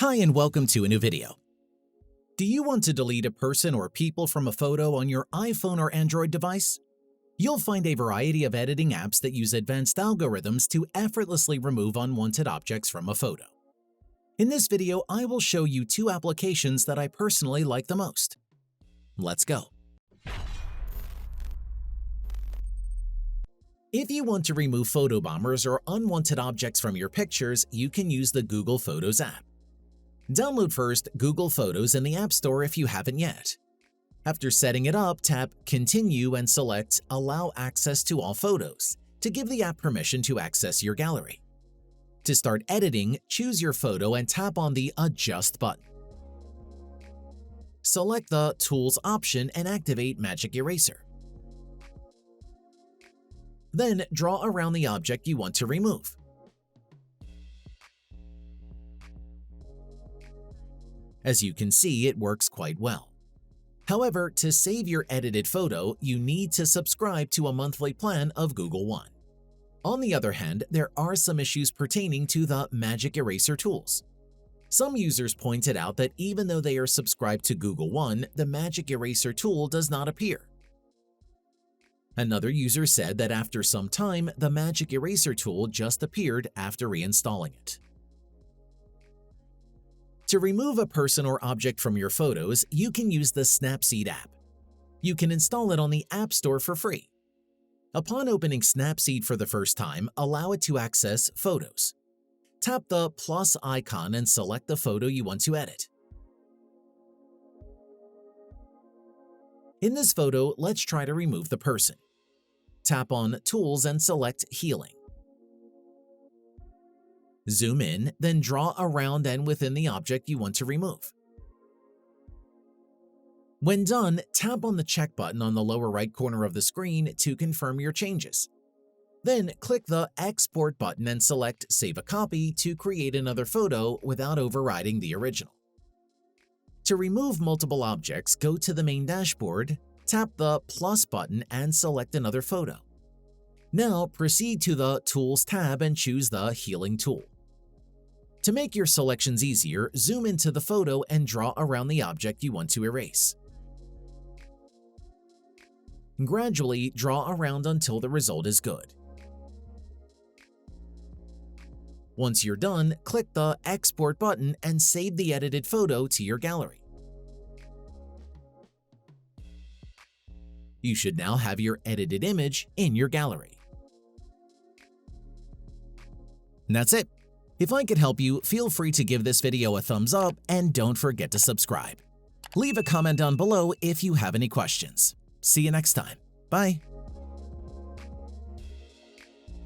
Hi and welcome to a new video. Do you want to delete a person or people from a photo on your iPhone or Android device? You'll find a variety of editing apps that use advanced algorithms to effortlessly remove unwanted objects from a photo. In this video, I will show you two applications that I personally like the most. Let's go. If you want to remove photobombers or unwanted objects from your pictures, you can use the Google Photos app. Download first Google Photos in the App Store if you haven't yet. After setting it up, tap Continue and select Allow Access to All Photos to give the app permission to access your gallery. To start editing, choose your photo and tap on the Adjust button. Select the Tools option and activate Magic Eraser. Then draw around the object you want to remove. As you can see, it works quite well. However, to save your edited photo, you need to subscribe to a monthly plan of Google One. On the other hand, there are some issues pertaining to the Magic Eraser tools. Some users pointed out that even though they are subscribed to Google One, the Magic Eraser tool does not appear. Another user said that after some time, the Magic Eraser tool just appeared after reinstalling it. To remove a person or object from your photos, you can use the Snapseed app. You can install it on the App Store for free. Upon opening Snapseed for the first time, allow it to access Photos. Tap the plus icon and select the photo you want to edit. In this photo, let's try to remove the person. Tap on Tools and select Healing. Zoom in, then draw around and within the object you want to remove. When done, tap on the check button on the lower right corner of the screen to confirm your changes. Then click the Export button and select Save a Copy to create another photo without overriding the original. To remove multiple objects, go to the main dashboard, tap the plus button and select another photo. Now proceed to the Tools tab and choose the Healing tool. To make your selections easier, zoom into the photo and draw around the object you want to erase. Gradually draw around until the result is good. Once you're done, click the Export button and save the edited photo to your gallery. You should now have your edited image in your gallery. And that's it. If I could help you, feel free to give this video a thumbs up and don't forget to subscribe. Leave a comment down below if you have any questions. See you next time. Bye.